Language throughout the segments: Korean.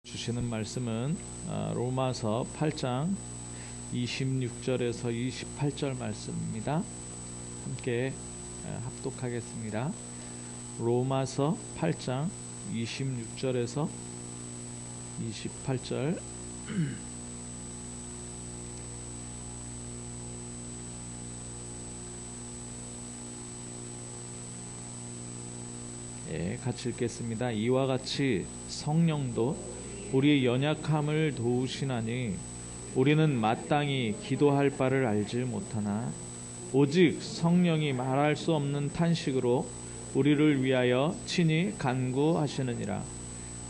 주시는 말씀은 로마서 8장 26절에서 28절 말씀입니다. 함께 합독하겠습니다. 로마서 8장 26절에서 28절 같이 읽겠습니다. 이와 같이 성령도 우리의 연약함을 도우시나니 우리는 마땅히 기도할 바를 알지 못하나 오직 성령이 말할 수 없는 탄식으로 우리를 위하여 친히 간구하시느니라.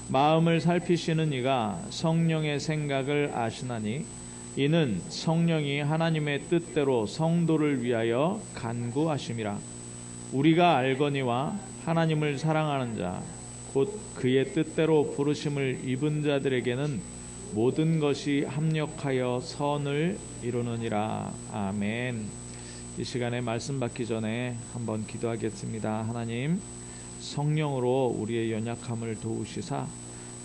마음을 살피시는 이가 성령의 생각을 아시나니 이는 성령이 하나님의 뜻대로 성도를 위하여 간구하심이라. 우리가 알거니와 하나님을 사랑하는 자 곧 그의 뜻대로 부르심을 입은 자들에게는 모든 것이 합력하여 선을 이루느니라. 아멘. 이 시간에 말씀 받기 전에 한번 기도하겠습니다. 하나님, 성령으로 우리의 연약함을 도우시사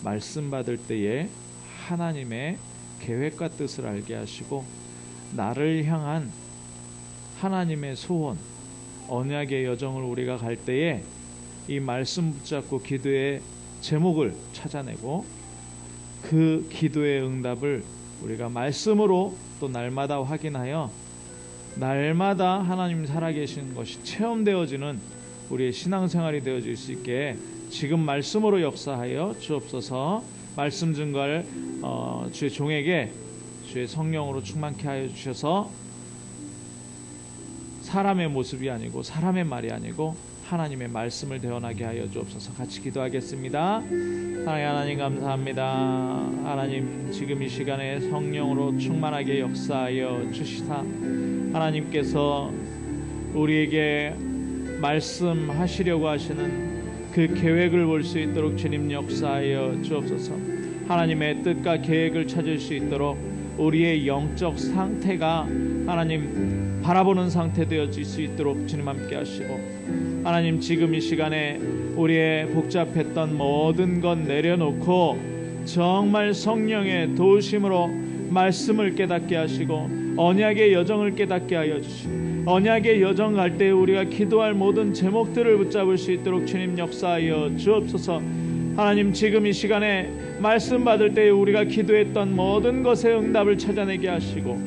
말씀 받을 때에 하나님의 계획과 뜻을 알게 하시고 나를 향한 하나님의 소원, 언약의 여정을 우리가 갈 때에 이 말씀 붙잡고 기도의 제목을 찾아내고 그 기도의 응답을 우리가 말씀으로 또 날마다 확인하여 날마다 하나님 살아계신 것이 체험되어지는 우리의 신앙생활이 되어질 수 있게 지금 말씀으로 역사하여 주옵소서. 말씀 증거할 주의 종에게 주의 성령으로 충만케 하여 주셔서 사람의 모습이 아니고 사람의 말이 아니고 하나님의 말씀을 대언하게 하여 주옵소서. 같이 기도하겠습니다. 하나님 감사합니다. 하나님 지금 이 시간에 성령으로 충만하게 역사하여 주시사 하나님께서 우리에게 말씀하시려고 하시는 그 계획을 볼 수 있도록 주님 역사하여 주옵소서. 하나님의 뜻과 계획을 찾을 수 있도록 우리의 영적 상태가 하나님 바라보는 상태 되어질 수 있도록 주님 함께 하시고 하나님 지금 이 시간에 우리의 복잡했던 모든 것 내려놓고 정말 성령의 도우심으로 말씀을 깨닫게 하시고 언약의 여정을 깨닫게 하여 주시고 언약의 여정 갈 때 우리가 기도할 모든 제목들을 붙잡을 수 있도록 주님 역사하여 주옵소서. 하나님 지금 이 시간에 말씀 받을 때 우리가 기도했던 모든 것의 응답을 찾아내게 하시고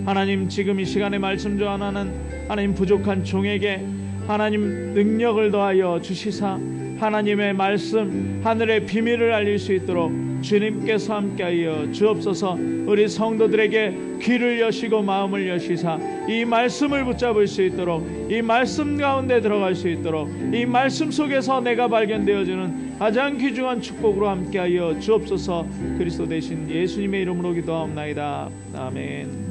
하나님 지금 이 시간에 말씀 전하는 하나님 부족한 종에게 하나님 능력을 더하여 주시사 하나님의 말씀 하늘의 비밀을 알릴 수 있도록 주님께서 함께하여 주옵소서. 우리 성도들에게 귀를 여시고 마음을 여시사 이 말씀을 붙잡을 수 있도록 이 말씀 가운데 들어갈 수 있도록 이 말씀 속에서 내가 발견되어지는 가장 귀중한 축복으로 함께하여 주옵소서. 그리스도 대신 예수님의 이름으로 기도하옵나이다. 아멘.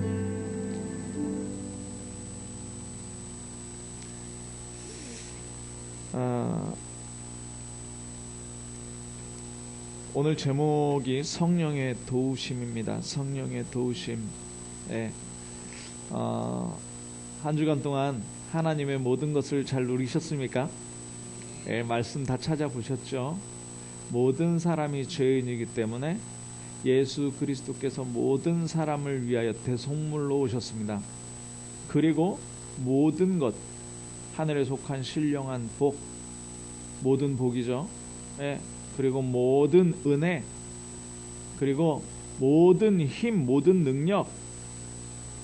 오늘 제목이 성령의 도우심입니다. 성령의 도우심. 한 주간 동안 하나님의 모든 것을 잘 누리셨습니까? 말씀 다 찾아보셨죠? 모든 사람이 죄인이기 때문에 예수 그리스도께서 모든 사람을 위하여 대속물로 오셨습니다. 그리고 모든 것, 하늘에 속한 신령한 복, 모든 복이죠. 그리고 모든 은혜, 그리고 모든 힘, 모든 능력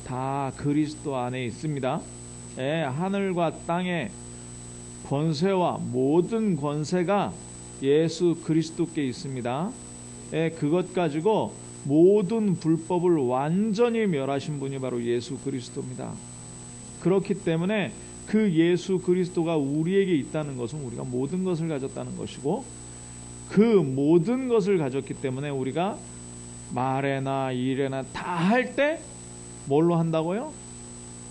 다 그리스도 안에 있습니다. 하늘과 땅의 권세와 모든 권세가 예수 그리스도께 있습니다. 그것 가지고 모든 불법을 완전히 멸하신 분이 바로 예수 그리스도입니다. 그렇기 때문에 그 예수 그리스도가 우리에게 있다는 것은 우리가 모든 것을 가졌다는 것이고 그 모든 것을 가졌기 때문에 우리가 말에나 일에나 다 할 때 뭘로 한다고요?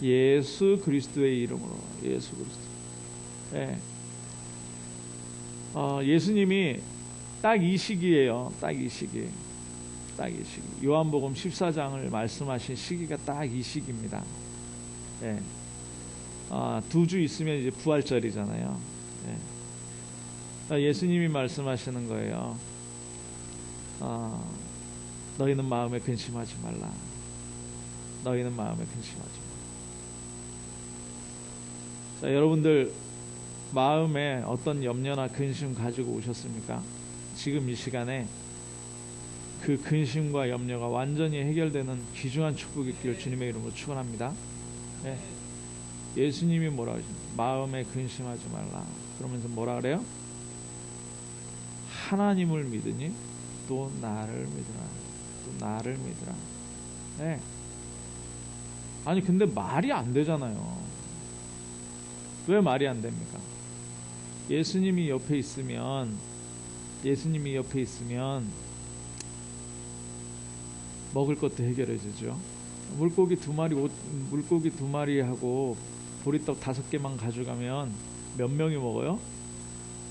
예수 그리스도의 이름으로. 예수 그리스도. 예수님이 딱 이 시기예요. 딱 이 시기. 요한복음 14장을 말씀하신 시기가 딱 이 시기입니다. 2주 있으면 이제 부활절이잖아요. 예수님이 말씀하시는 거예요. 너희는 마음에 근심하지 말라. 너희는 마음에 근심하지 말라. 자, 여러분들 마음에 어떤 염려나 근심 가지고 오셨습니까? 지금 이 시간에 그 근심과 염려가 완전히 해결되는 귀중한 축복이 있기를 주님의 이름으로 축원합니다. 네. 예수님이 뭐라 하십니까? 마음에 근심하지 말라. 그러면서 뭐라 그래요? 하나님을 믿으니 또 나를 믿으라. 또 나를 믿으라. 네. 아니 근데 말이 안 되잖아요. 왜 말이 안 됩니까? 예수님이 옆에 있으면 먹을 것도 해결해 주죠. 물고기 두 마리하고 보리떡 5개만 가져가면 몇 명이 먹어요?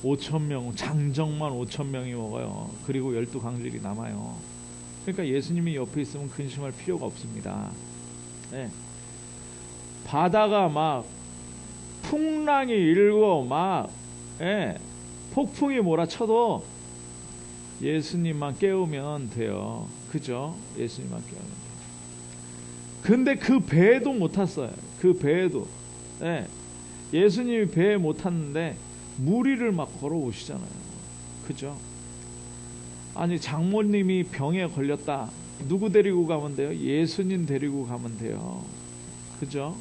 5,000명, 장정만 5,000명이 먹어요. 그리고 12강질이 남아요. 그러니까 예수님이 옆에 있으면 근심할 필요가 없습니다. 네. 바다가 막 풍랑이 일고 막 폭풍이 몰아쳐도 예수님만 깨우면 돼요. 그죠? 예수님만 깨우면 돼요. 근데 그 배에도 못 탔어요. 그 배에도. 예수님이 배에 못 탔는데 무리를 막 걸어오시잖아요. 그죠? 아니 장모님이 병에 걸렸다. 누구 데리고 가면 돼요? 예수님 데리고 가면 돼요. 그죠?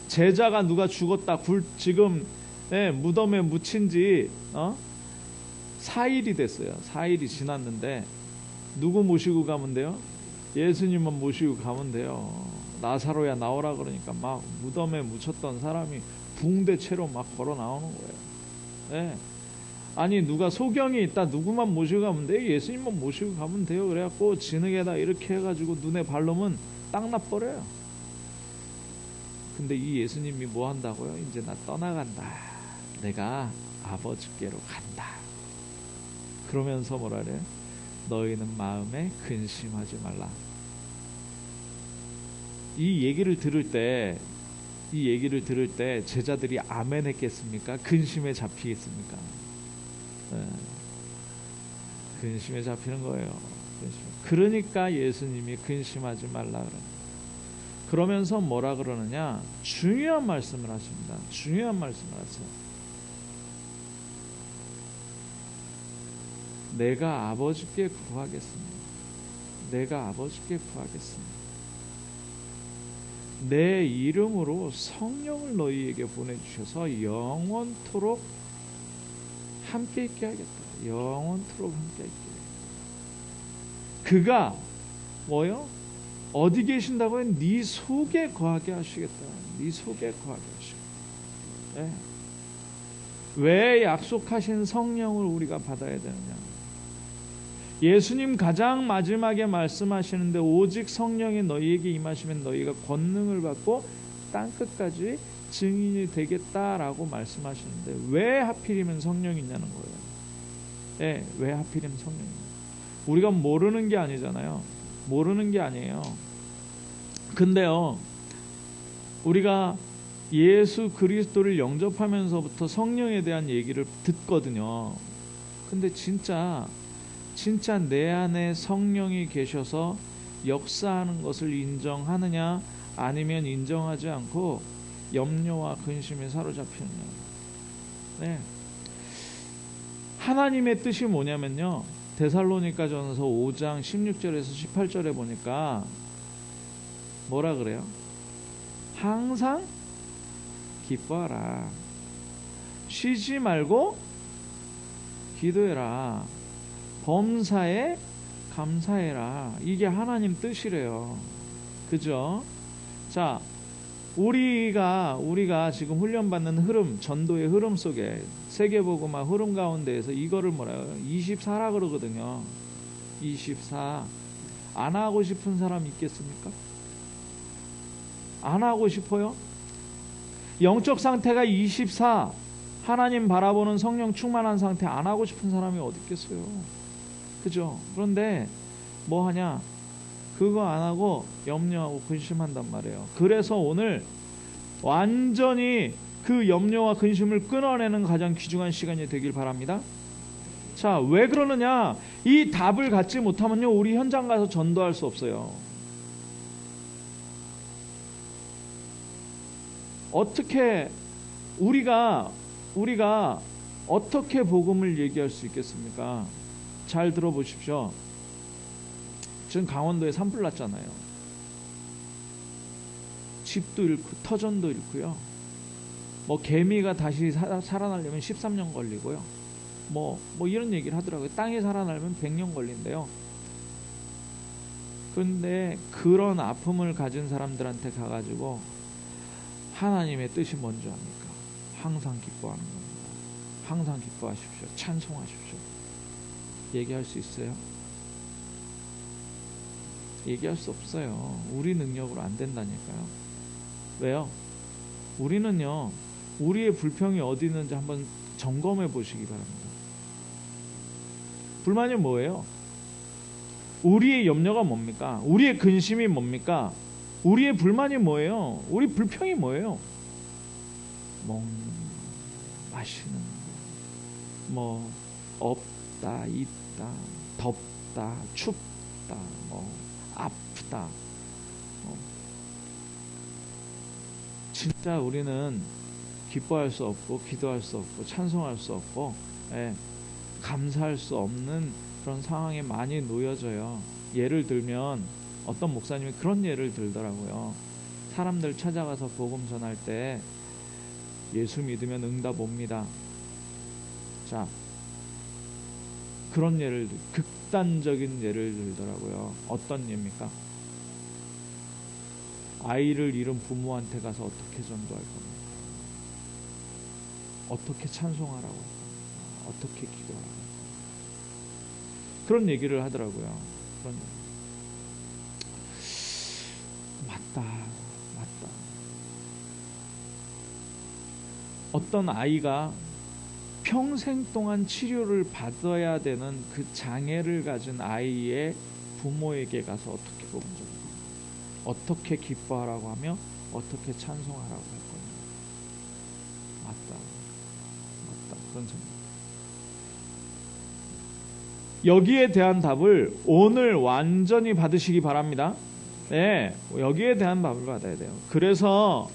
제자가 누가 죽었다. 지금 무덤에 묻힌 지 4일이 됐어요. 4일이 지났는데 누구 모시고 가면 돼요? 예수님만 모시고 가면 돼요. 나사로야 나오라 그러니까 막 무덤에 묻혔던 사람이 붕대채로 막 걸어 나오는 거예요. 아니 누가 소경이 있다. 누구만 모시고 가면 돼요? 예수님만 모시고 가면 돼요. 그래갖고 진흙에다 이렇게 해가지고 눈에 바르면 딱 나버려요. 근데 이 예수님이 뭐 한다고요? 이제 나 떠나간다. 내가 아버지께로 간다. 그러면서 뭐라 그래요? 너희는 마음에 근심하지 말라. 이 얘기를 들을 때 제자들이 아멘 했겠습니까? 근심에 잡히겠습니까? 근심에 잡히는 거예요. 그러니까 예수님이 근심하지 말라 그래요. 그러면서 뭐라 그러느냐? 중요한 말씀을 하십니다. 중요한 말씀을 하세요. 내가 아버지께 구하겠습니다. 내가 아버지께 구하겠습니다. 내 이름으로 성령을 너희에게 보내주셔서 영원토록 함께 있게 하겠다. 영원토록 함께 있게. 그가 뭐요? 어디 계신다고요? 네 속에 거하게 하시겠다. 네 속에 거하게 하시겠다. 왜 약속하신 성령을 우리가 받아야 되느냐? 예수님 가장 마지막에 말씀하시는데 오직 성령이 너희에게 임하시면 너희가 권능을 받고 땅끝까지 증인이 되겠다라고 말씀하시는데 왜 하필이면 성령이냐는 거예요. 왜 하필이면 성령이냐? 우리가 모르는 게 아니잖아요. 모르는 게 아니에요. 근데요, 우리가 예수 그리스도를 영접하면서부터 성령에 대한 얘기를 듣거든요. 근데 진짜 내 안에 성령이 계셔서 역사하는 것을 인정하느냐 아니면 인정하지 않고 염려와 근심에 사로잡히느냐. 하나님의 뜻이 뭐냐면요, 데살로니가전서 5장 16절에서 18절에 보니까 뭐라 그래요? 항상 기뻐하라. 쉬지 말고 기도해라. 범사에 감사해라. 이게 하나님 뜻이래요. 그죠? 자, 우리가 지금 훈련받는 흐름, 전도의 흐름 속에 세계복음화 흐름 가운데에서 이거를 뭐라요? 24라 그러거든요. 24. 안 하고 싶은 사람 있겠습니까? 안 하고 싶어요? 영적 상태가 24. 하나님 바라보는 성령 충만한 상태 안 하고 싶은 사람이 어디 있겠어요? 그죠? 그런데 뭐 하냐? 그거 안 하고 염려하고 근심한단 말이에요. 그래서 오늘 완전히 그 염려와 근심을 끊어내는 가장 귀중한 시간이 되길 바랍니다. 자, 왜 그러느냐? 이 답을 갖지 못하면요, 우리 현장 가서 전도할 수 없어요. 어떻게 우리가 어떻게 복음을 얘기할 수 있겠습니까? 잘 들어보십시오. 지금 강원도에 산불 났잖아요. 집도 잃고 터전도 잃고요. 뭐 개미가 다시 살아나려면 13년 걸리고요. 뭐 이런 얘기를 하더라고요. 땅에 살아나려면 100년 걸린대요. 그런데 그런 아픔을 가진 사람들한테 가가지고 하나님의 뜻이 뭔지 압니까? 항상 기뻐하는 겁니다. 항상 기뻐하십시오. 찬송하십시오. 얘기할 수 있어요? 얘기할 수 없어요. 우리 능력으로 안 된다니까요. 왜요? 우리는요, 우리의 불평이 어디 있는지 한번 점검해 보시기 바랍니다. 불만이 뭐예요? 우리의 염려가 뭡니까? 우리의 근심이 뭡니까? 우리의 불만이 뭐예요? 우리 불평이 뭐예요? 마시는 뭐 없다, 있다, 덥다, 춥다, 아프다. 진짜 우리는 기뻐할 수 없고 기도할 수 없고 찬송할 수 없고 감사할 수 없는 그런 상황에 많이 놓여져요. 예를 들면 어떤 목사님이 그런 예를 들더라고요. 사람들 찾아가서 복음 전할 때 예수 믿으면 응답 옵니다. 자, 그런 예를 극단적인 예를 들더라고요. 어떤 예입니까? 아이를 잃은 부모한테 가서 어떻게 전도할 겁니까? 어떻게 찬송하라고 할까? 어떻게 기도하라고 할까? 그런 얘기를 하더라고요. 그런 맞다. 어떤 아이가 평생 동안 치료를 받아야 되는 그 장애를 가진 아이의 부모에게 가서 어떻게 복음 전하고 어떻게 기뻐하라고 하며 어떻게 찬송하라고 할 거냐. 맞다. 그런 생각. 여기에 대한 답을 오늘 완전히 받으시기 바랍니다. 네, 여기에 대한 답을 받아야 돼요. 그래서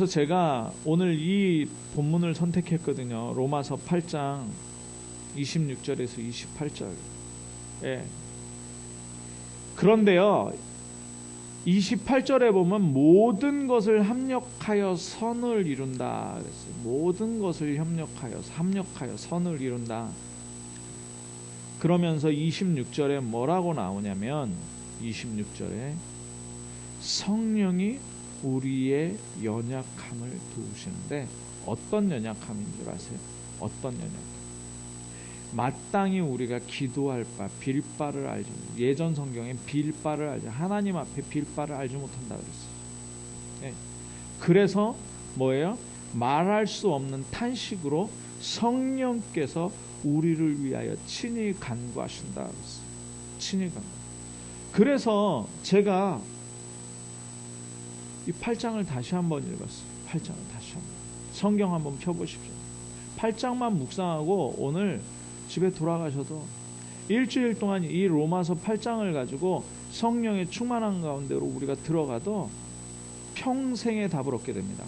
제가 오늘 이 본문을 선택했거든요. 로마서 8장 26절에서 28절. 예. 그런데요, 28절에 보면 모든 것을 합력하여 선을 이룬다 그랬어요. 모든 것을 합력하여 선을 이룬다. 그러면서 26절에 뭐라고 나오냐면 26절에 성령이 우리의 연약함을 도우시는데 어떤 연약함인 줄 아세요? 어떤 연약함? 마땅히 우리가 기도할 바, 빌 바를 알지. 예전 성경에 빌 바를 알지. 하나님 앞에 빌 바를 알지 못한다 그랬어요. 네. 그래서 뭐예요? 말할 수 없는 탄식으로 성령께서 우리를 위하여 친히 간구하신다 그랬어요. 친히 간구. 그래서 제가 이 8장을 다시 한번 읽었어요. 8장을 다시 한번. 성경 한번 펴보십시오. 8장만 묵상하고 오늘 집에 돌아가셔도 일주일 동안 이 로마서 8장을 가지고 성령의 충만한 가운데로 우리가 들어가도 평생의 답을 얻게 됩니다.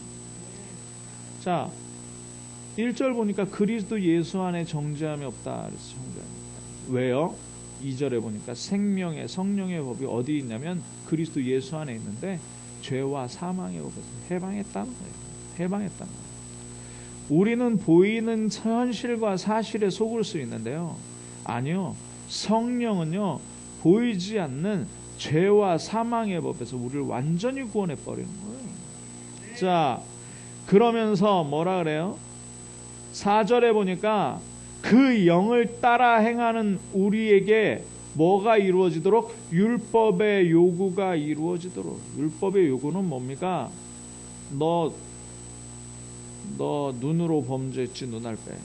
자, 1절 보니까 그리스도 예수 안에 정죄함이 없다 그래서 정죄함이 없다. 왜요? 2절에 보니까 생명의 성령의 법이 어디 있냐면 그리스도 예수 안에 있는데 죄와 사망의 법에서 해방했다는 거예요. 해방했다는 거예요. 우리는 보이는 현실과 사실에 속을 수 있는데요. 아니요. 성령은요. 보이지 않는 죄와 사망의 법에서 우리를 완전히 구원해 버리는 거예요. 자, 그러면서 뭐라 그래요? 4절에 보니까 그 영을 따라 행하는 우리에게 뭐가 이루어지도록? 율법의 요구가 이루어지도록. 율법의 요구는 뭡니까? 너 눈으로 범죄했지 눈알 빼.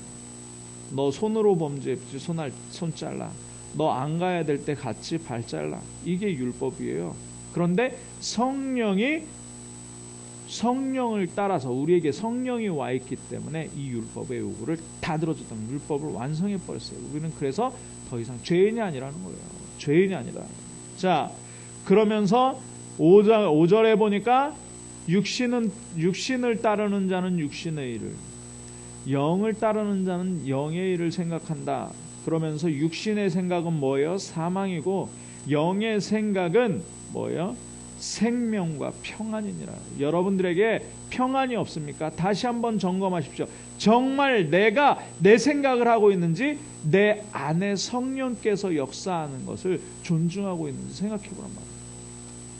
너 손으로 범죄했지 손 잘라. 너 안 가야 될 때 같이 발 잘라. 이게 율법이에요. 그런데 성령이 성령을 따라서 우리에게 성령이 와 있기 때문에 이 율법의 요구를 다 들어줬던 율법을 완성해 버렸어요. 우리는 그래서 더 이상 죄인이 아니라는 거예요. 죄인이 아니라. 자, 그러면서 5절에 보니까 육신을 따르는 자는 육신의 일을, 영을 따르는 자는 영의 일을 생각한다. 그러면서 육신의 생각은 뭐예요? 사망이고 영의 생각은 뭐예요? 생명과 평안이니라. 여러분들에게 평안이 없습니까? 다시 한번 점검하십시오. 정말 내가 내 생각을 하고 있는지, 내 안에 성령께서 역사하는 것을 존중하고 있는지 생각해 보란 말이에요.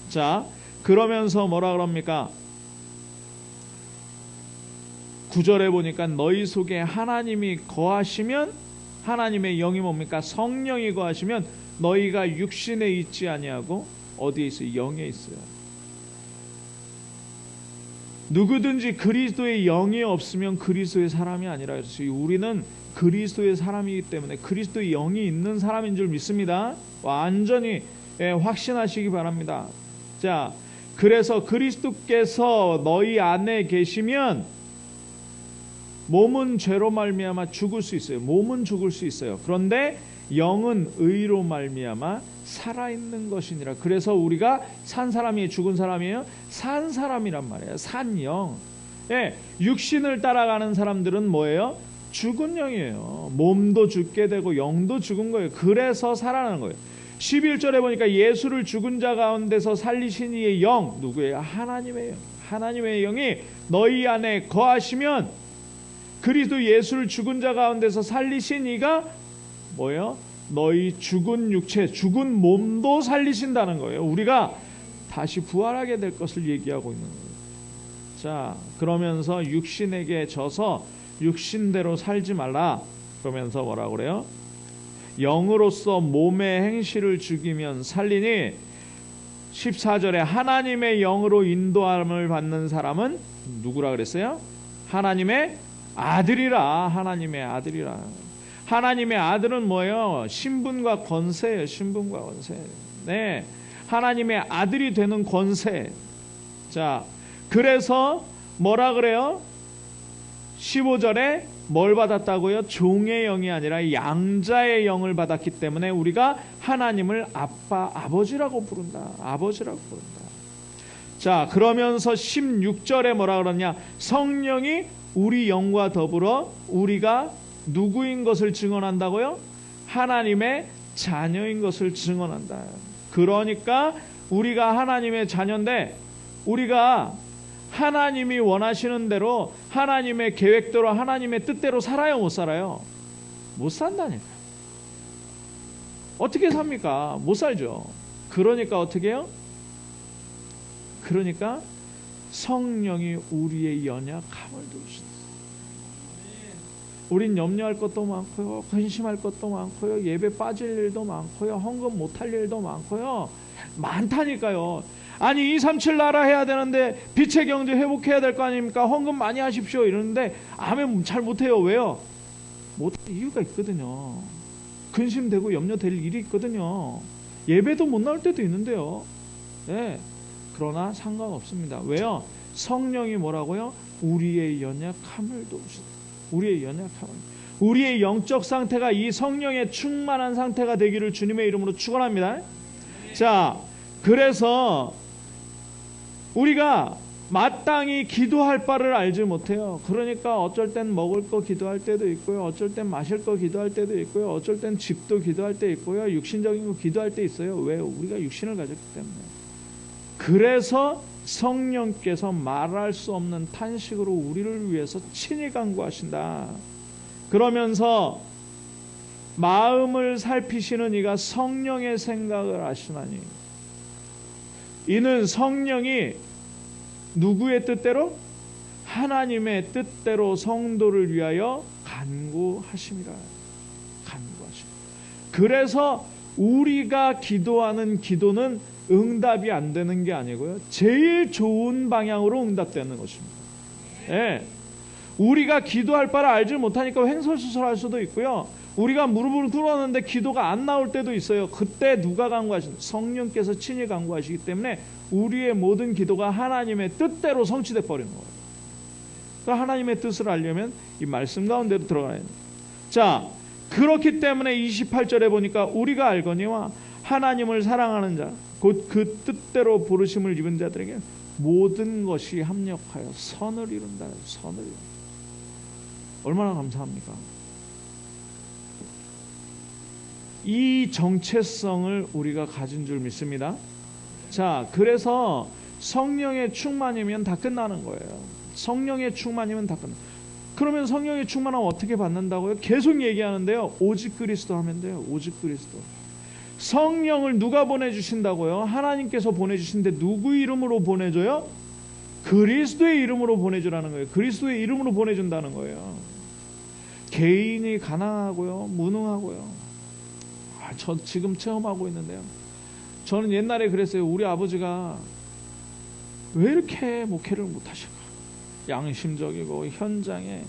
자, 그러면서 뭐라 그럽니까? 9절에 보니까 너희 속에 하나님이 거하시면, 하나님의 영이 뭡니까? 성령이 거하시면 너희가 육신에 있지 아니하고 어디에 있어요? 영에 있어요. 누구든지 그리스도의 영이 없으면 그리스도의 사람이 아니라 그랬어요. 우리는 그리스도의 사람이기 때문에 그리스도의 영이 있는 사람인 줄 믿습니다. 완전히 확신하시기 바랍니다. 자, 그래서 그리스도께서 너희 안에 계시면 몸은 죄로 말미암아 죽을 수 있어요. 몸은 죽을 수 있어요. 그런데 영은 의로 말미암아 살아있는 것이니라. 그래서 우리가 산 사람이 죽은 사람이에요? 산 사람이란 말이에요. 산 영. 예, 육신을 따라가는 사람들은 뭐예요? 죽은 영이에요. 몸도 죽게 되고 영도 죽은 거예요. 그래서 살아나는 거예요. 11절에 보니까 예수를 죽은 자 가운데서 살리신 이의 영, 누구예요? 하나님의 영. 하나님의 영이 너희 안에 거하시면, 그리스도 예수를 죽은 자 가운데서 살리신 이가 뭐예요? 너희 죽은 육체, 죽은 몸도 살리신다는 거예요. 우리가 다시 부활하게 될 것을 얘기하고 있는 거예요. 자, 그러면서 육신에게 져서 육신대로 살지 말라. 그러면서 뭐라 그래요? 영으로서 몸의 행실을 죽이면 살리니, 14절에 하나님의 영으로 인도함을 받는 사람은 누구라 그랬어요? 하나님의 아들이라. 하나님의 아들이라. 하나님의 아들은 뭐예요? 신분과 권세예요. 신분과 권세. 네, 하나님의 아들이 되는 권세. 자, 그래서 뭐라 그래요? 15절에 뭘 받았다고요? 종의 영이 아니라 양자의 영을 받았기 때문에 우리가 하나님을 아빠, 아버지라고 부른다. 아버지라고 부른다. 자, 그러면서 16절에 뭐라 그러냐? 성령이 우리 영과 더불어 우리가 누구인 것을 증언한다고요? 하나님의 자녀인 것을 증언한다. 그러니까 우리가 하나님의 자녀인데, 우리가 하나님이 원하시는 대로, 하나님의 계획대로, 하나님의 뜻대로 살아요? 못 살아요? 못 산다니까. 어떻게 삽니까? 못 살죠. 그러니까 어떻게 해요? 그러니까 성령이 우리의 연약함을 도우신다. 우린 염려할 것도 많고요, 근심할 것도 많고요, 예배 빠질 일도 많고요, 헌금 못할 일도 많고요, 많다니까요. 아니 237 나라 해야 되는데 빛의 경제 회복해야 될 거 아닙니까? 헌금 많이 하십시오 이러는데 아멘 잘 못해요. 왜요? 못할 이유가 있거든요. 근심되고 염려될 일이 있거든요. 예배도 못 나올 때도 있는데요. 네. 그러나 상관없습니다. 왜요? 성령이 뭐라고요? 우리의 연약함을 도우신다. 우리의 연약함을, 우리의 영적 상태가 이 성령의 충만한 상태가 되기를 주님의 이름으로 축원합니다. 자, 그래서 우리가 마땅히 기도할 바를 알지 못해요. 그러니까 어쩔 땐 먹을 거 기도할 때도 있고요, 어쩔 땐 마실 거 기도할 때도 있고요, 어쩔 땐 집도 기도할 때 있고요, 육신적인 거 기도할 때 있어요. 왜요? 우리가 육신을 가졌기 때문에. 그래서 성령께서 말할 수 없는 탄식으로 우리를 위해서 친히 간구하신다. 그러면서 마음을 살피시는 이가 성령의 생각을 아시나니, 이는 성령이 누구의 뜻대로? 하나님의 뜻대로 성도를 위하여 간구하심이라. 간구하심. 그래서 우리가 기도하는 기도는 응답이 안 되는 게 아니고요, 제일 좋은 방향으로 응답되는 것입니다. 예. 우리가 기도할 바를 알지 못하니까 횡설수설할 수도 있고요, 우리가 무릎을 꿇었는데 기도가 안 나올 때도 있어요. 그때 누가 간구하시는? 성령께서 친히 간구하시기 때문에 우리의 모든 기도가 하나님의 뜻대로 성취돼 버리는 거예요. 그러니까 하나님의 뜻을 알려면 이 말씀 가운데로 들어가야 돼요. 자, 그렇기 때문에 28절에 보니까 우리가 알거니와 하나님을 사랑하는 자, 곧 그 뜻대로 부르심을 입은 자들에게 모든 것이 합력하여 선을 이룬다. 선을 이룬다. 얼마나 감사합니까? 이 정체성을 우리가 가진 줄 믿습니다. 자, 그래서 성령의 충만이면 다 끝나는 거예요. 성령의 충만이면 다 끝나. 그러면 성령의 충만함 어떻게 받는다고요? 계속 얘기하는데요. 오직 그리스도 하면 돼요. 오직 그리스도. 성령을 누가 보내주신다고요? 하나님께서 보내주신데 누구 이름으로 보내줘요? 그리스도의 이름으로 보내주라는 거예요. 그리스도의 이름으로 보내준다는 거예요. 개인이 가난하고요, 무능하고요. 저 지금 체험하고 있는데요. 저는 옛날에 그랬어요. 우리 아버지가 왜 이렇게 목회를 못하실까? 양심적이고 현장에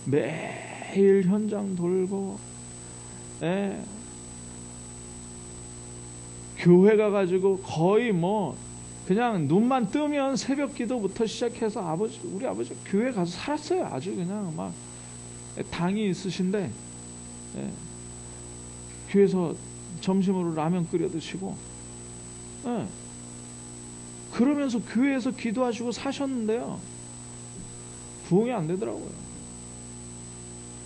매일 현장 돌고, 교회 가가지고 거의 뭐 그냥 눈만 뜨면 새벽 기도부터 시작해서 우리 아버지 교회 가서 살았어요. 아주 그냥 막 당이 있으신데, 교회에서 점심으로 라면 끓여 드시고, 그러면서 교회에서 기도하시고 사셨는데요. 부흥이 안 되더라고요.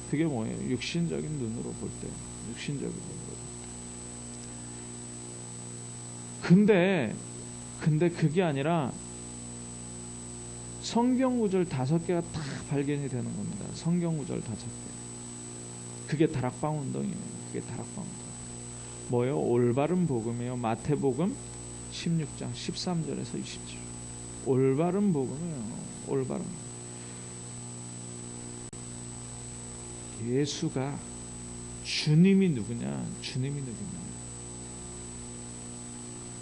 그게 뭐예요? 육신적인 눈으로 볼 때, 육신적인 눈으로. 근데 그게 아니라 성경 구절 5개가 다 발견이 되는 겁니다. 성경 구절 5개. 그게 다락방 운동이에요. 그게 다락방 운동. 뭐요? 올바른 복음이에요. 마태복음 16장 13절에서 20절. 올바른 복음이에요. 올바른. 예수가 주님이 누구냐? 주님이 누구냐?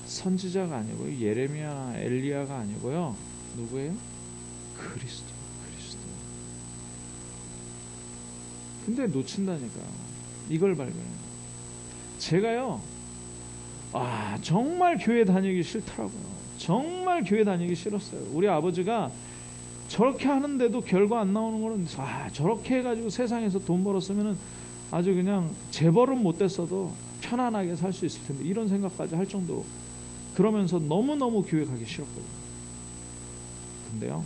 선지자가 아니고요. 예레미야나 엘리야가 아니고요. 누구예요? 그리스도. 근데 놓친다니까. 이걸 발견해요. 제가요, 정말 교회 다니기 싫더라고요. 정말 교회 다니기 싫었어요. 우리 아버지가 저렇게 하는데도 결과 안 나오는 거는, 저렇게 해가지고 세상에서 돈 벌었으면은 아주 그냥 재벌은 못 됐어도 편안하게 살 수 있을 텐데, 이런 생각까지 할 정도로. 그러면서 너무너무 교회 가기 싫었거든요. 근데요,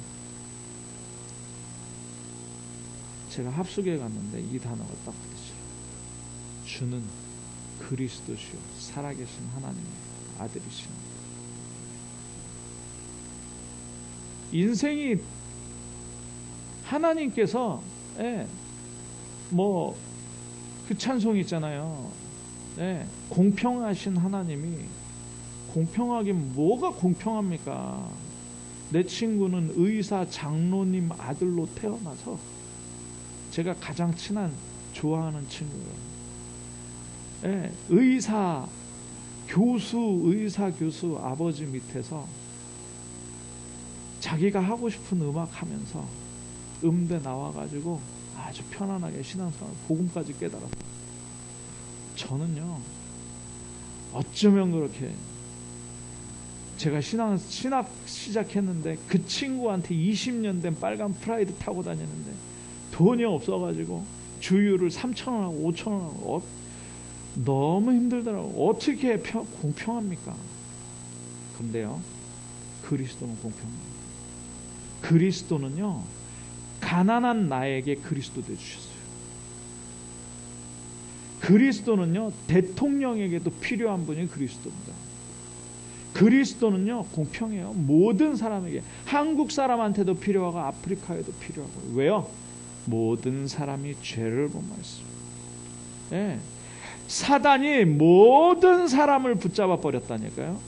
제가 합숙에 갔는데 이 단어가 딱 붙었어요. 주는 그리스도시요 살아계신 하나님의 아들이시오. 인생이 하나님께서 뭐 그 찬송 있잖아요. 공평하신 하나님이, 공평하긴 뭐가 공평합니까? 내 친구는 의사 장로님 아들로 태어나서, 제가 가장 친한 좋아하는 친구예요. 의사 교수 아버지 밑에서 자기가 하고 싶은 음악 하면서 음대 나와가지고 아주 편안하게 신앙생활, 복음까지 깨달았어요. 저는요, 어쩌면 그렇게 제가 신학 시작했는데 그 친구한테 20년 된 빨간 프라이드 타고 다니는데 돈이 없어가지고 주유를 3,000원하고 5,000원하고 너무 힘들더라고요. 어떻게 공평합니까? 근데요, 그리스도는 공평합니다. 그리스도는요, 가난한 나에게 그리스도 되주셨어요. 그리스도는요, 대통령에게도 필요한 분이 그리스도입니다. 그리스도는요, 공평해요. 모든 사람에게, 한국 사람한테도 필요하고 아프리카에도 필요하고. 왜요? 모든 사람이 죄를 범하였습니다. 사단이 모든 사람을 붙잡아 버렸다니까요.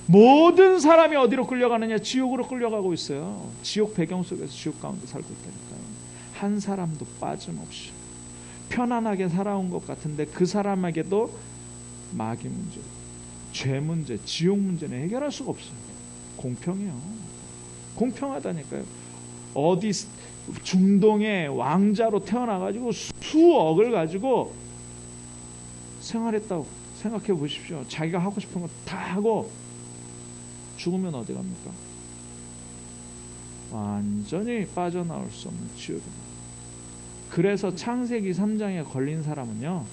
모든 사람이 어디로 끌려가느냐? 지옥으로 끌려가고 있어요. 지옥 배경 속에서 지옥 가운데 살고 있다니까요. 한 사람도 빠짐없이 편안하게 살아온 것 같은데 그 사람에게도 마귀 문제, 죄 문제, 지옥 문제는 해결할 수가 없어요. 공평해요. 공평하다니까요. 어디 중동의 왕자로 태어나가지고 수억을 가지고 생활했다고 생각해 보십시오. 자기가 하고 싶은 거 다 하고 죽으면 어디 갑니까? 완전히 빠져나올 수 없는 지옥입니다. 그래서 창세기 3장에 걸린 사람은요,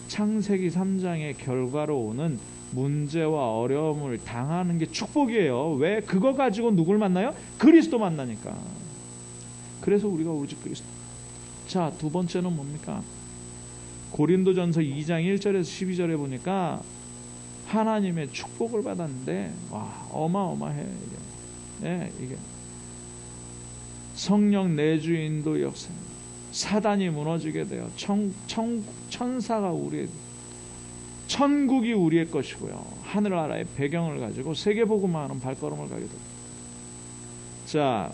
창세기 3장의 결과로 오는 문제와 어려움을 당하는 게 축복이에요. 왜? 그거 가지고 누굴 만나요? 그리스도 만나니까. 그래서 우리가 오직 그리스도. 자, 두 번째는 뭡니까? 고린도전서 2장 1절에서 12절에 보니까 하나님의 축복을 받았는데, 와, 어마어마해요. 이게 성령 내주인도 역사, 사단이 무너지게 돼요. 천사가 우리의, 천국이 우리의 것이고요. 하늘나라의 배경을 가지고 세계복음화하는 발걸음을 가게 됩니다. 자,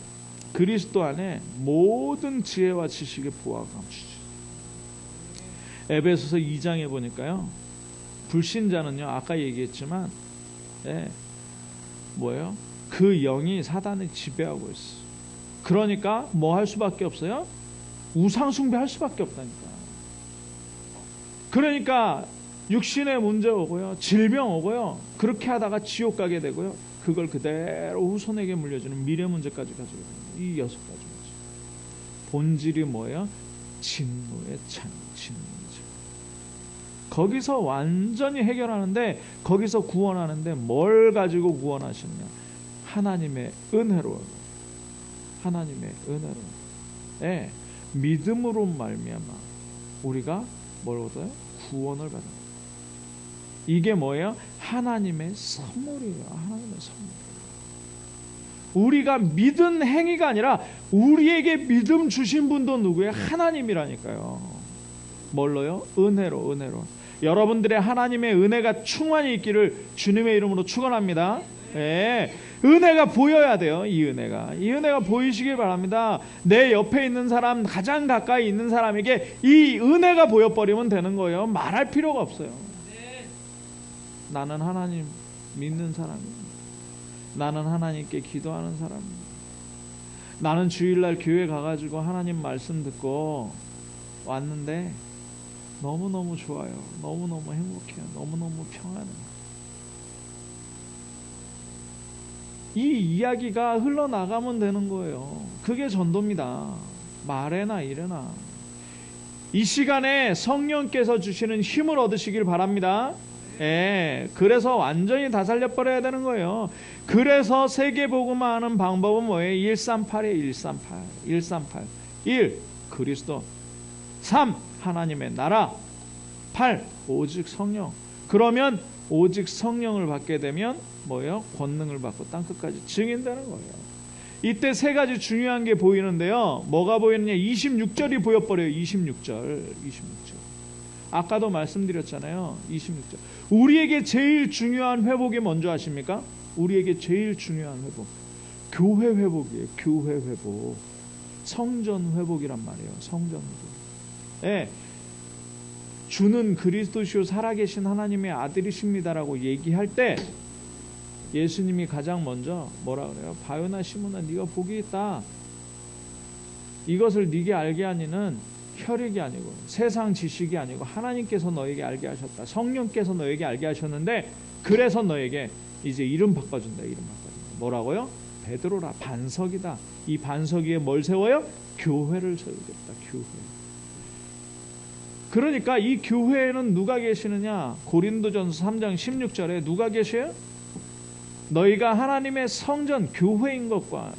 그리스도 안에 모든 지혜와 지식의 부하가 감추지. 에베소서 2장에 보니까요, 불신자는요, 아까 얘기했지만, 뭐예요? 그 영이 사단을 지배하고 있어. 그러니까 뭐 할 수밖에 없어요? 우상 숭배할 수밖에 없다니까. 그러니까 육신의 문제 오고요, 질병 오고요, 그렇게 하다가 지옥 가게 되고요, 그걸 그대로 후손에게 물려주는 미래 문제까지 가지고 있습니다. 이 6가지 문제. 본질이 뭐예요? 진노의 진노죠. 거기서 완전히 해결하는데, 거기서 구원하는데 뭘 가지고 구원하시느냐? 하나님의 은혜로, 하나님의 은혜로, 믿음으로 말미암아 우리가 뭘 얻어요? 구원을 받아요. 이게 뭐예요? 하나님의 선물이에요. 하나님의 선물. 우리가 믿은 행위가 아니라 우리에게 믿음 주신 분도 누구예요? 하나님이라니까요. 뭘로요? 은혜로. 여러분들의 하나님의 은혜가 충만히 있기를 주님의 이름으로 축원합니다. 은혜가 보여야 돼요. 이 은혜가 보이시길 바랍니다. 내 옆에 있는 사람, 가장 가까이 있는 사람에게 이 은혜가 보여버리면 되는 거예요. 말할 필요가 없어요. 나는 하나님 믿는 사람입니다. 나는 하나님께 기도하는 사람입니다. 나는 주일날 교회 가가지고 하나님 말씀 듣고 왔는데 너무너무 좋아요. 너무너무 행복해요. 너무너무 평안해요. 이 이야기가 흘러나가면 되는 거예요. 그게 전도입니다. 말에나 이래나. 이 시간에 성령께서 주시는 힘을 얻으시길 바랍니다. 그래서 완전히 다 살려버려야 되는 거예요. 그래서 세계복음화하는 방법은 뭐예요? 138이에요. 138. 1. 그리스도. 3. 하나님의 나라. 8. 오직 성령. 그러면 오직 성령을 받게 되면 뭐예요? 권능을 받고 땅끝까지 증인되는 거예요. 이때 세 가지 중요한 게 보이는데요. 뭐가 보이느냐? 26절이 보여버려요. 26절. 아까도 말씀드렸잖아요. 26절. 우리에게 제일 중요한 회복이 뭔지 아십니까? 우리에게 제일 중요한 회복. 교회 회복이에요. 교회 회복. 성전 회복이란 말이에요. 성전 회복. 주는 그리스도시요 살아계신 하나님의 아들이십니다라고 얘기할 때 예수님이 가장 먼저 뭐라 그래요? 바요나 시몬아, 네가 복이 있다. 이것을 네게 알게 하니는 혈육이 아니고 세상 지식이 아니고 하나님께서 너에게 알게 하셨다. 성령께서 너에게 알게 하셨는데, 그래서 너에게 이제 이름 바꿔준다. 뭐라고요? 베드로라. 반석이다. 이 반석 위에 뭘 세워요? 교회를 세우겠다. 교회. 그러니까 이 교회에는 누가 계시느냐? 고린도전서 3장 16절에 누가 계셔요? 너희가 하나님의 성전, 교회인 것과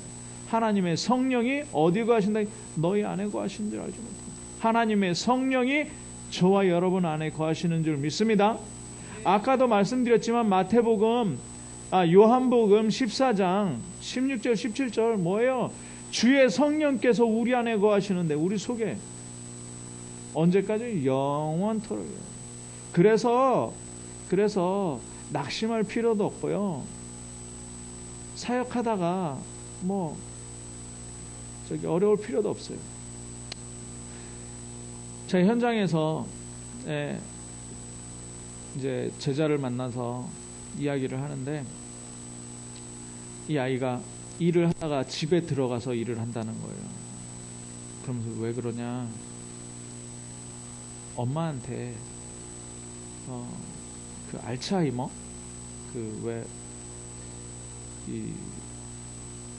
하나님의 성령이 어디 거하신다? 너희 안에 거하신 줄 알지 못합니다. 하나님의 성령이 저와 여러분 안에 거하시는 줄 믿습니다. 아까도 말씀드렸지만 요한복음 14장 16절 17절 뭐예요? 주의 성령께서 우리 안에 거하시는데 우리 속에 언제까지? 영원토록이에요. 그래서 낙심할 필요도 없고요. 사역하다가 어려울 필요도 없어요. 자, 현장에서 이제 제자를 만나서 이야기를 하는데, 이 아이가 일을 하다가 집에 들어가서 일을 한다는 거예요. 그러면서 왜 그러냐? 엄마한테 그 알츠하이머 왜 이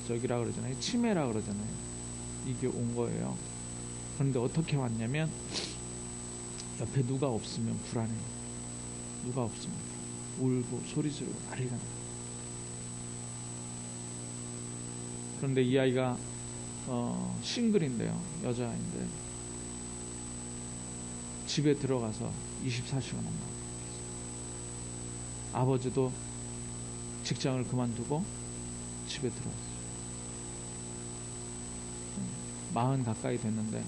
저기라 그러잖아요. 치매라 그러잖아요. 이게 온 거예요. 그런데 어떻게 왔냐면 옆에 누가 없으면 불안해요. 누가 없으면 울고 소리 지르고 난리가 나요. 그런데 이 아이가 싱글인데요. 여자아이인데 집에 들어가서 24시간 엄마. 아버지도 직장을 그만두고 집에 들어왔어요. 40 가까이 됐는데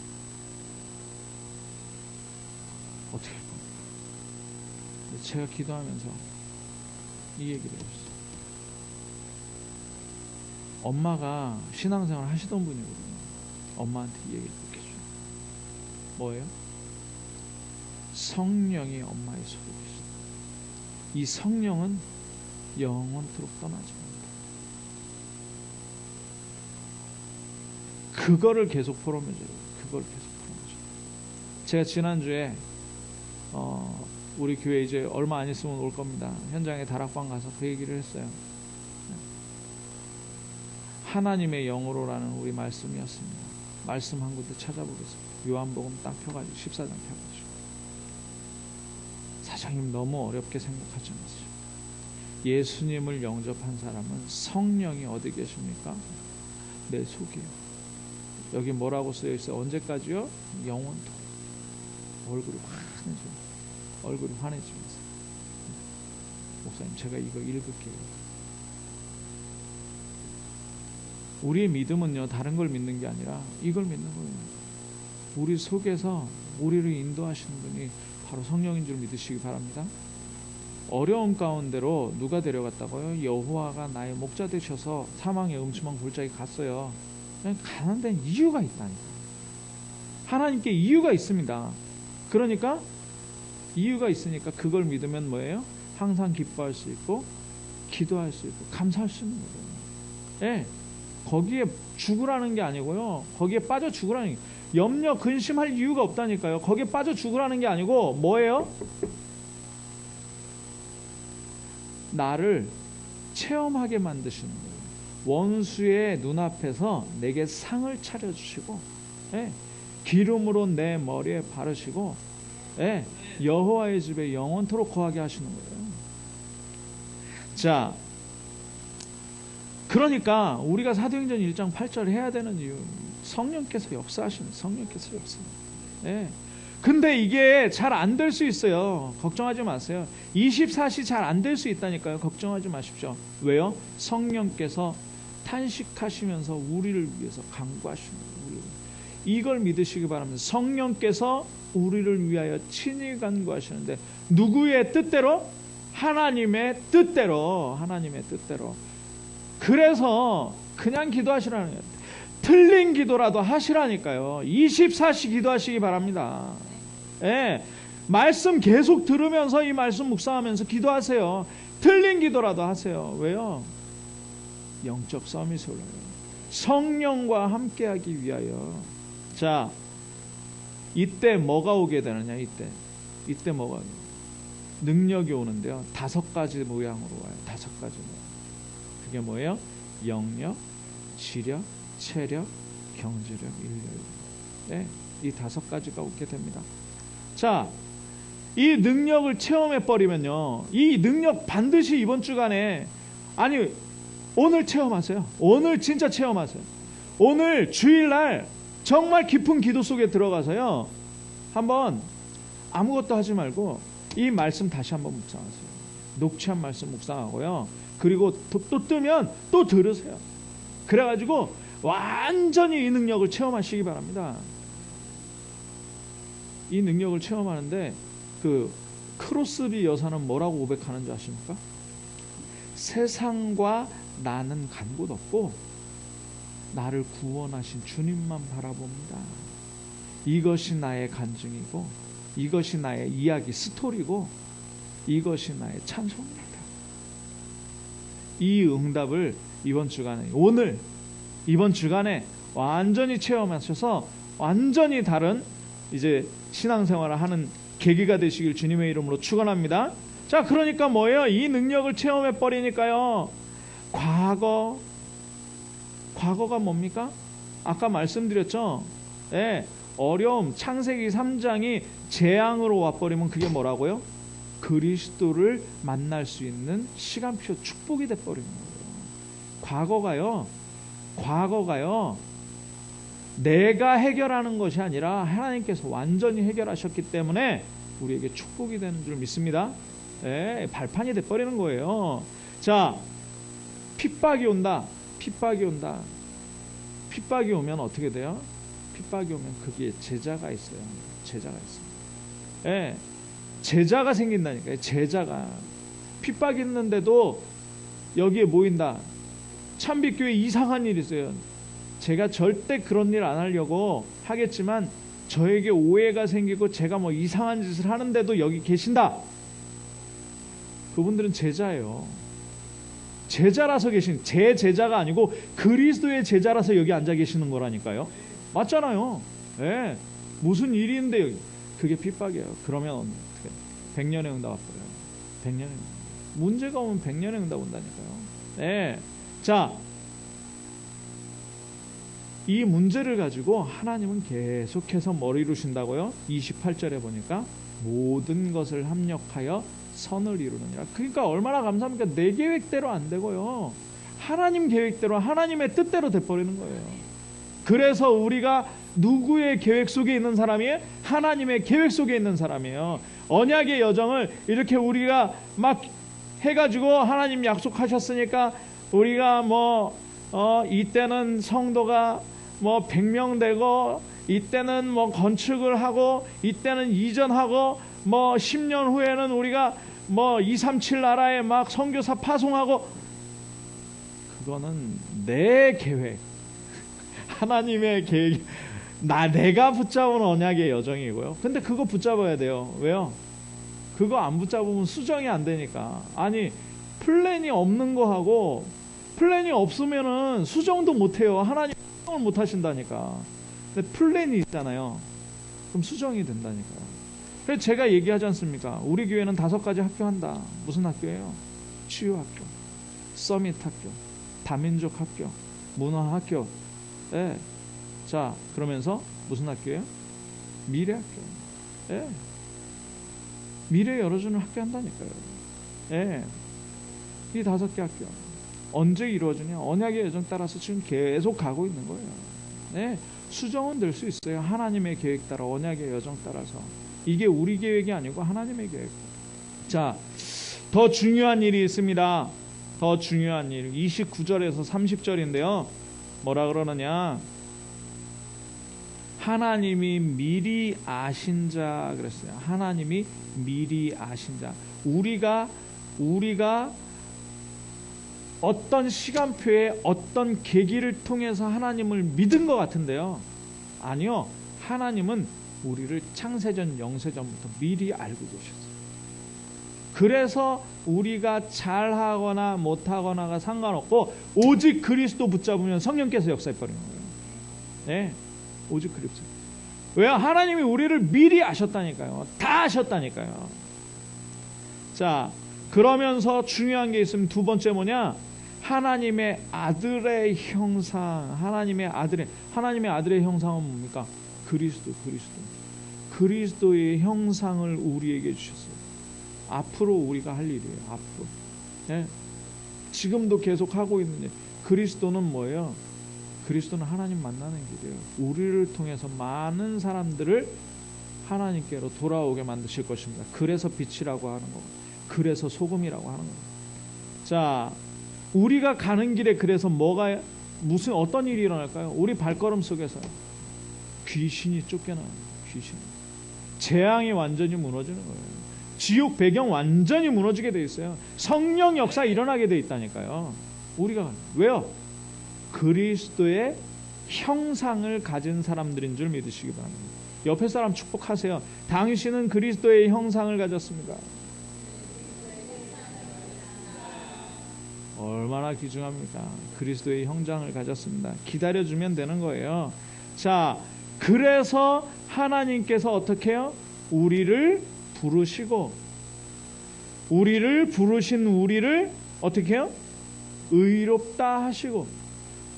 어떻게 할 겁니까? 제가 기도하면서 이 얘기를 해줬어요. 엄마가 신앙생활 하시던 분이거든요. 엄마한테 이 얘기를 꼭 해줘요. 뭐예요? 성령이 엄마의 속에 계십니다. 이 성령은 영원토록 떠나지 않는다. 그거를 계속 포럼해줘요. 그걸 계속 포럼해줘요. 제가 지난주에 우리 교회 이제 얼마 안 있으면 올 겁니다. 현장에 다락방 가서 그 얘기를 했어요. 하나님의 영으로라는 우리 말씀이었습니다. 말씀 한 군데 찾아보겠습니다. 요한복음 딱 펴가지고 14장 펴가지고. 사장님 너무 어렵게 생각하지 마세요. 예수님을 영접한 사람은 성령이 어디 계십니까? 내 속이요. 여기 뭐라고 쓰여 있어요? 언제까지요? 영원토록. 얼굴이 환해져요. 얼굴이 환해지면서. 목사님 제가 이거 읽을게요. 우리의 믿음은요 다른 걸 믿는 게 아니라 이걸 믿는 거예요. 우리 속에서 우리를 인도하시는 분이 바로 성령인 줄 믿으시기 바랍니다. 어려운 가운데로 누가 데려갔다고요? 여호와가 나의 목자 되셔서 사망의 음침한 골짜기 갔어요. 가는 데는 이유가 있다니까. 하나님께 이유가 있습니다. 그러니까 이유가 있으니까 그걸 믿으면 뭐예요? 항상 기뻐할 수 있고 기도할 수 있고 감사할 수 있는 거예요. 예, 거기에 죽으라는 게 아니고요. 거기에 빠져 죽으라는 게, 염려 근심할 이유가 없다니까요. 거기에 빠져 죽으라는 게 아니고 뭐예요? 나를 체험하게 만드시는 거예요. 원수의 눈앞에서 내게 상을 차려주시고, 예, 기름으로 내 머리에 바르시고, 예, 여호와의 집에 영원토록 거하게 하시는 거예요. 자, 그러니까 우리가 사도행전 1장 8절 해야 되는 이유, 성령께서 역사하시는, 성령께서 역사. 예. 근데 이게 잘 안 될 수 있어요. 걱정하지 마세요. 24시 잘 안 될 수 있다니까요. 걱정하지 마십시오. 왜요? 성령께서 탄식하시면서 우리를 위해서 간구하시는 거예요. 이걸 믿으시기 바랍니다. 성령께서 우리를 위하여 친히 간구하시는데 누구의 뜻대로? 하나님의 뜻대로. 하나님의 뜻대로. 그래서 그냥 기도하시라는 거예요. 틀린 기도라도 하시라니까요. 24시 기도하시기 바랍니다. 예, 말씀 계속 들으면서 이 말씀 묵상하면서 기도하세요. 틀린 기도라도 하세요. 왜요? 영적 서밋을 올려요. 성령과 함께하기 위하여. 자, 이때 뭐가 오게 되느냐? 이때 뭐가 오게? 능력이 오는데요. 5가지 모양으로 와요. 5가지 모양. 그게 뭐예요? 영력, 지력, 체력, 경제력, 인력. 네, 이 5가지가 오게 됩니다. 자, 이 능력을 체험해 버리면요, 이 능력 반드시 이번 주간에, 아니 오늘 체험하세요. 오늘 진짜 체험하세요. 오늘 주일날 정말 깊은 기도 속에 들어가서요, 한번 아무것도 하지 말고 이 말씀 다시 한번 묵상하세요. 녹취한 말씀 묵상하고요, 그리고 또 뜨면 또 들으세요. 그래가지고 완전히 이 능력을 체험하시기 바랍니다. 이 능력을 체험하는데 그 크로스비 여사는 뭐라고 고백하는 줄 아십니까? 세상과 나는 간 곳 없고 나를 구원하신 주님만 바라봅니다. 이것이 나의 간증이고 이것이 나의 이야기 스토리고 이것이 나의 찬송입니다. 이 응답을 이번 주간에, 오늘 이번 주간에 완전히 체험하셔서 완전히 다른 이제 신앙생활을 하는 계기가 되시길 주님의 이름으로 축원합니다. 자, 그러니까 뭐예요? 이 능력을 체험해 버리니까요. 과거가 뭡니까? 아까 말씀드렸죠. 네, 어려움, 창세기 3장이 재앙으로 와버리면 그게 뭐라고요? 그리스도를 만날 수 있는 시간표, 축복이 돼버리는 거예요. 과거가요 내가 해결하는 것이 아니라 하나님께서 완전히 해결하셨기 때문에 우리에게 축복이 되는 줄 믿습니다. 네, 발판이 돼버리는 거예요. 자, 핍박이 온다. 핍박이 오면 어떻게 돼요? 핍박이 오면 거기에 제자가 있어요. 네, 제자가 생긴다니까요. 제자가. 핍박이 있는데도 여기에 모인다. 참빛교회 이상한 일이 있어요. 제가 절대 그런 일 안 하려고 하겠지만 저에게 오해가 생기고 제가 뭐 이상한 짓을 하는데도 여기 계신다. 그분들은 제자예요. 제자라서 제 제자가 아니고 그리스도의 제자라서 여기 앉아 계시는 거라니까요. 맞잖아요. 네. 무슨 일이 있는데 여기. 그게 핍박이에요. 그러면 어떻게? 100년의 응답 와버려요. 100년의 응답. 문제가 오면 100년의 응답 온다니까요. 네. 자, 이 문제를 가지고 하나님은 계속해서 뭘 이루신다고요? 28절에 보니까 모든 것을 합력하여 선을 이루느니라. 그러니까 얼마나 감사합니까? 내 계획대로 안 되고요. 하나님 계획대로, 하나님의 뜻대로 돼버리는 거예요. 그래서 우리가 누구의 계획 속에 있는 사람이에요? 하나님의 계획 속에 있는 사람이에요. 언약의 여정을 이렇게 우리가 막 해가지고 하나님 약속하셨으니까 우리가 이때는 성도가 100명 되고 이때는 건축을 하고 이때는 이전하고 10년 후에는 우리가 237 나라에 막 선교사 파송하고, 그거는 내 계획, 하나님의 계획, 내가 붙잡은 언약의 여정이고요. 근데 그거 붙잡아야 돼요. 왜요? 그거 안 붙잡으면 수정이 안 되니까. 아니, 플랜이 없는 거하고 플랜이 없으면은 수정도 못해요. 하나님 수정을 못 하신다니까. 근데 플랜이 있잖아요. 그럼 수정이 된다니까요. 그래서 제가 얘기하지 않습니까? 우리 교회는 5가지 학교 한다. 무슨 학교예요? 치유학교, 서밋 학교, 다민족 학교, 문화학교. 네. 자, 그러면서 무슨 학교예요? 미래학교. 네. 미래 열어주는 학교 한다니까요. 네. 이 5개 학교 언제 이루어지냐? 언약의 여정 따라서 지금 계속 가고 있는 거예요. 네. 수정은 될 수 있어요. 하나님의 계획 따라, 언약의 여정 따라서. 이게 우리 계획이 아니고 하나님의 계획. 자, 더 중요한 일이 있습니다. 더 중요한 일. 29절에서 30절인데요. 뭐라 그러느냐? 하나님이 미리 아신 자 그랬어요. 하나님이 미리 아신 자. 우리가 어떤 시간표에 어떤 계기를 통해서 하나님을 믿은 것 같은데요. 아니요. 하나님은 우리를 창세전 영세전부터 미리 알고 계셨어요. 그래서 우리가 잘하거나 못하거나가 상관없고 오직 그리스도 붙잡으면 성령께서 역사해버리는 거예요. 네, 오직 그리스도. 왜요? 하나님이 우리를 미리 아셨다니까요. 다 아셨다니까요. 자, 그러면서 중요한 게 있으면 두 번째 뭐냐? 하나님의 아들의 형상. 하나님의 아들의 형상은 뭡니까? 그리스도의 형상을 우리에게 주셨어요. 앞으로 우리가 할 일이에요. 앞으로. 네? 지금도 계속 하고 있는 일. 그리스도는 뭐예요? 그리스도는 하나님 만나는 길이에요. 우리를 통해서 많은 사람들을 하나님께로 돌아오게 만드실 것입니다. 그래서 빛이라고 하는 거고, 그래서 소금이라고 하는 거고. 자, 우리가 가는 길에 그래서 어떤 일이 일어날까요? 우리 발걸음 속에서 귀신이 쫓겨나요. 귀신. 재앙이 완전히 무너지는 거예요. 지옥 배경 완전히 무너지게 돼 있어요. 성령 역사 일어나게 돼 있다니까요. 우리가 왜요? 그리스도의 형상을 가진 사람들인 줄 믿으시기 바랍니다. 옆에 사람 축복하세요. 당신은 그리스도의 형상을 가졌습니다. 얼마나 귀중합니까? 그리스도의 형상을 가졌습니다. 기다려주면 되는 거예요. 자, 그래서 하나님께서 어떻게 해요? 우리를 부르시고, 우리를 부르신 우리를 어떻게 해요? 의롭다 하시고,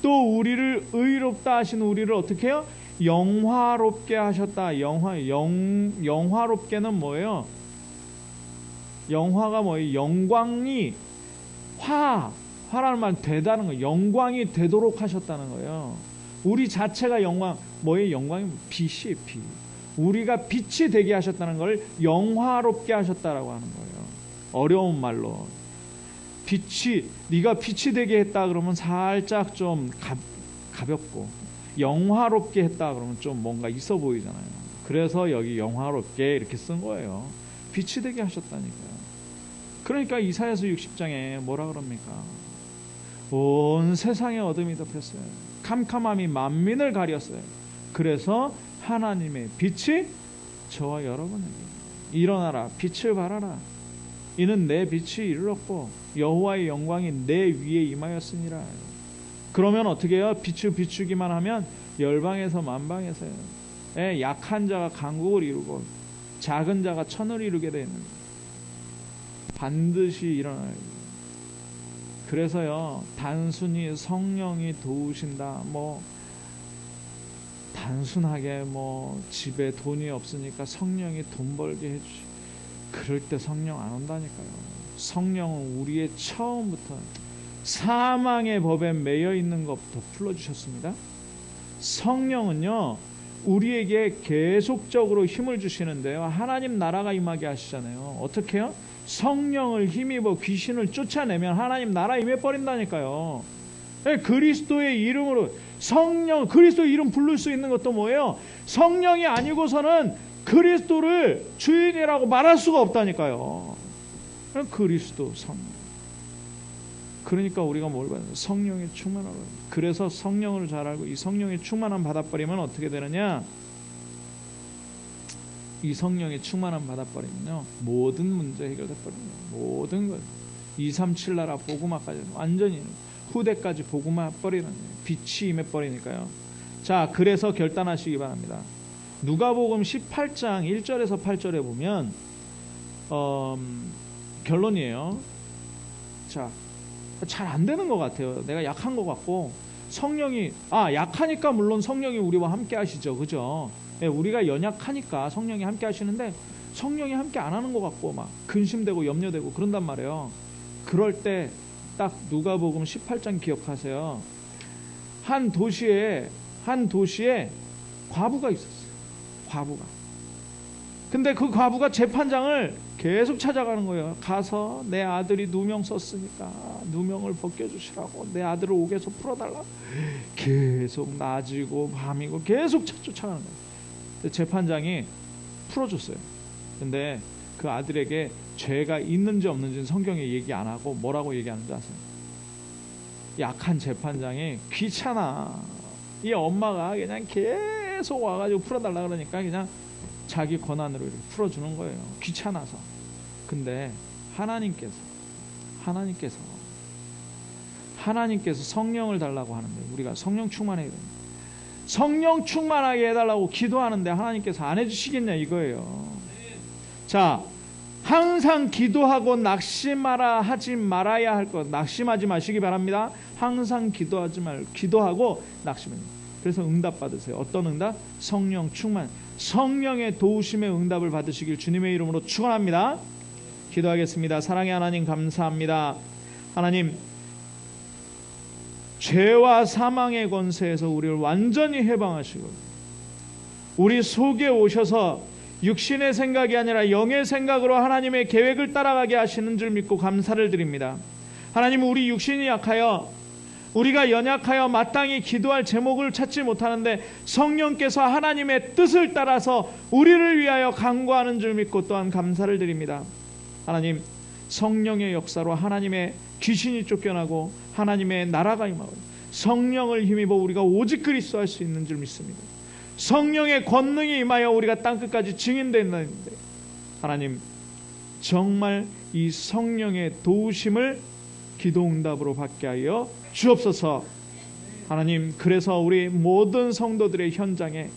또 우리를 의롭다 하신 우리를 어떻게 해요? 영화롭게 하셨다. 영화롭게는 뭐예요? 영화가 뭐예요? 영광이 화라는 말 되다는 거예요. 영광이 되도록 하셨다는 거예요. 우리 자체가 영광, 뭐예요? 영광이 빛이에요, 빛. 우리가 빛이 되게 하셨다는 걸 영화롭게 하셨다라고 하는 거예요. 어려운 말로. 네가 빛이 되게 했다 그러면 살짝 좀 가볍고, 영화롭게 했다 그러면 좀 뭔가 있어 보이잖아요. 그래서 여기 영화롭게 이렇게 쓴 거예요. 빛이 되게 하셨다니까요. 그러니까 이사야서 60장에 뭐라 그럽니까? 온 세상에 어둠이 덮였어요. 캄캄함이 만민을 가렸어요. 그래서 하나님의 빛이 저와 여러분에게 일어나라, 빛을 발하라. 이는 내 빛이 이르렀고 여호와의 영광이 내 위에 임하였으니라. 그러면 어떻게 해요? 빛을 비추기만 하면 열방에서 만방에서요, 약한 자가 강국을 이루고 작은 자가 천을 이루게 되는, 반드시 일어나요. 그래서요, 단순히 성령이 도우신다, 단순하게 집에 돈이 없으니까 성령이 돈 벌게 해주시, 그럴 때 성령 안 온다니까요. 성령은 우리의 처음부터 사망의 법에 매여 있는 것부터 풀어주셨습니다. 성령은요, 우리에게 계속적으로 힘을 주시는데요, 하나님 나라가 임하게 하시잖아요. 어떻게 해요? 성령을 힘입어 귀신을 쫓아내면 하나님 나라 임해버린다니까요. 그리스도의 이름으로 성령, 그리스도의 이름 부를 수 있는 것도 뭐예요? 성령이 아니고서는 그리스도를 주인이라고 말할 수가 없다니까요. 그리스도 성령. 그러니까 우리가 뭘 받아요? 성령의 충만함을. 그래서 성령을 잘 알고 이 성령의 충만함 받아버리면 어떻게 되느냐? 이 성령의 충만함 받아버리면요, 모든 문제 해결돼버립니다. 모든 것. 237 나라 복음화까지 완전히 후대까지 복음화버리는, 빛이 임해버리니까요. 자, 그래서 결단하시기 바랍니다. 누가복음 18장 1절에서 8절에 보면 결론이에요. 자, 잘 안 되는 것 같아요. 내가 약한 것 같고, 성령이 약하니까 물론 성령이 우리와 함께 하시죠, 그죠? 우리가 연약하니까 성령이 함께 하시는데 성령이 함께 안 하는 것 같고 막 근심되고 염려되고 그런단 말이에요. 그럴 때 딱 누가복음 18장 기억하세요. 한 도시에 과부가 있었어요. 과부가. 근데 그 과부가 재판장을 계속 찾아가는 거예요. 가서 내 아들이 누명 썼으니까 누명을 벗겨주시라고, 내 아들을 옥에서 풀어달라. 계속 낮이고 밤이고 계속 쫓아가는 거예요. 재판장이 풀어줬어요. 근데 그 아들에게 죄가 있는지 없는지는 성경에 얘기 안 하고 뭐라고 얘기하는지 아세요? 약한 재판장이 귀찮아. 이 엄마가 그냥 계속 와가지고 풀어달라 그러니까 그냥 자기 권한으로 이렇게 풀어주는 거예요. 귀찮아서. 근데 하나님께서 성령을 달라고 하는데, 우리가 성령 충만해야 됩니다. 성령 충만하게 해달라고 기도하는데 하나님께서 안 해주시겠냐 이거예요. 자, 항상 기도하고 하지 말아야 할 것, 낙심하지 마시기 바랍니다. 항상 기도하고 낙심하지. 그래서 응답 받으세요. 어떤 응답? 성령 충만, 성령의 도우심의 응답을 받으시길 주님의 이름으로 축원합니다. 기도하겠습니다. 사랑의 하나님, 감사합니다. 하나님, 죄와 사망의 권세에서 우리를 완전히 해방하시고 우리 속에 오셔서 육신의 생각이 아니라 영의 생각으로 하나님의 계획을 따라가게 하시는 줄 믿고 감사를 드립니다. 하나님, 우리 육신이 약하여, 우리가 연약하여 마땅히 기도할 제목을 찾지 못하는데 성령께서 하나님의 뜻을 따라서 우리를 위하여 간구하는 줄 믿고 또한 감사를 드립니다. 하나님, 성령의 역사로 하나님의 귀신이 쫓겨나고 하나님의 나라가 임하고 성령을 힘입어 우리가 오직 그리스도 할 수 있는 줄 믿습니다. 성령의 권능이 임하여 우리가 땅끝까지 증인되는데, 하나님 정말 이 성령의 도우심을 기도응답으로 받게 하여 주옵소서. 하나님, 그래서 우리 모든 성도들의 현장에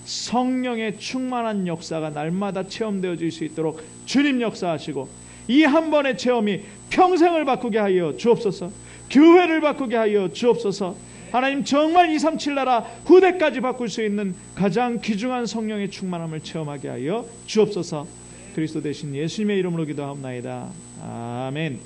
성령의 충만한 역사가 날마다 체험되어질 수 있도록 주님 역사하시고, 이 한 번의 체험이 평생을 바꾸게 하여 주옵소서. 교회를 바꾸게 하여 주옵소서. 하나님, 정말 237 나라 후대까지 바꿀 수 있는 가장 귀중한 성령의 충만함을 체험하게 하여 주옵소서. 그리스도 대신 예수님의 이름으로 기도하옵나이다. 아멘.